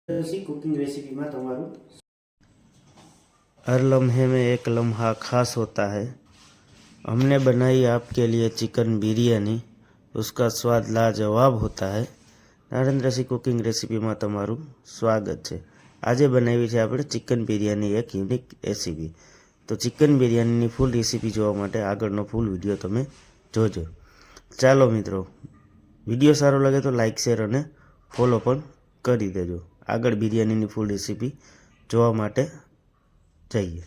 Cooking recipe में तमारू। हर लम्हे में एक लम्हा खास होता है। हमने बनाई आपके लिए चिकन बिरयानी, उसका स्वाद लाजवाब होता है। नरेंद्र कुकिंग रेसिपी में तमारू स्वागत है। आज बनावी है આપણે चिकन बिरयानी, एक यूनिक रेसिपी। तो चिकन बिरयानी फूल रेसिपी જોવા માટે આગળનો ફૂલ વિડીયો તમે જોજો। ચાલો મિત્રો, વિડીયો સારો લાગે તો લાઈક શેર અને ફોલો પણ કરી દેજો। આગળ બિરયાનીની ફૂલ રેસિપી જોવા માટે જઈએ।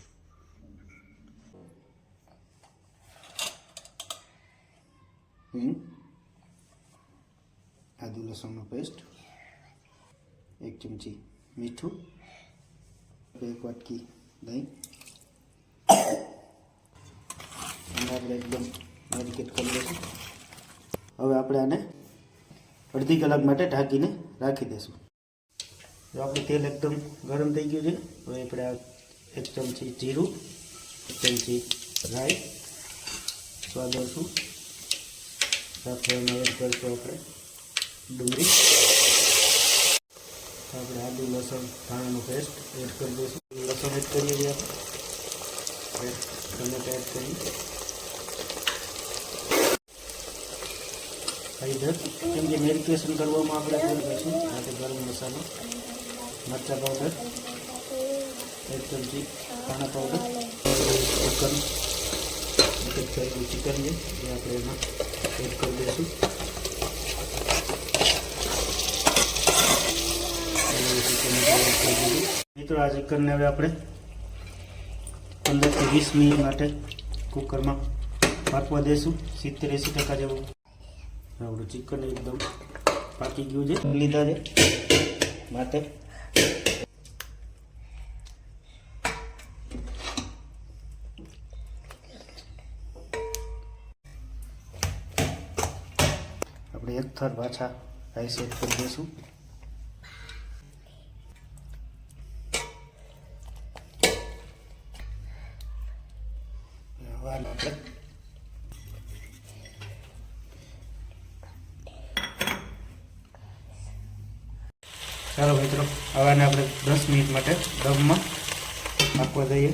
आदू लसण पेस्ट, 1 चमची मीठू, 1 वाटकी दही, एकदम मेरिनेट कर देशुं। हवे आपणे आने अर्धी कलाक माटे ढांकीने राखी देशुं। जो आपणुं तेल एकदम गरम थई गयुं छे। हवे आपणे 1 चमची जीरुं, 1 चमची राई, स्वाद अनुसार राखवामां एड करशुं आपणे डूंगरी, આપણે આદુ લસણ ધાણાનો પેસ્ટ એડ કરી દઈશું। લસણ એડ કરીએ છીએ આપણે, ટમેટા એડ કરી, હળદર, કેમ કે મેરિનેશન કરવામાં આપણે એડ કરીશું સાથે ગરમ મસાલો, મરચાં પાવડર, 1 ચમચી ધાણા પાવડર, ચિકન છે એ આપણે એમાં એડ કરી દઈશું। मित्रों, आ चिकन ने हवे आपणे 15 થી 20 मिनिट माटे कुकर में पाकवा देशुं। 70-80% जेवुं आपणुं चिकन एकदम पाकी गयुं छे। लीधा छे माटे आपणे 1 थर पाछा राइस एड करी देशुं। चलो मित्रों, हवाने आपणे 10 मिनिट माटे दम में पाकवा दईए।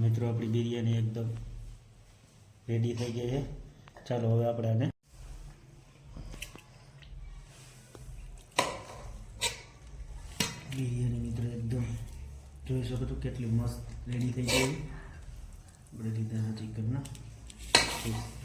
मित्रों, अपनी बिरयानी एकदम रेडी थई गई है। चलो हवे आपणे आने बिरयानी मित्रों एकदम જોઈ શકો છો કેટલી મસ્ત રેડી થઈ ગઈ। આપણે લીધા છે ચિકનના પીસ।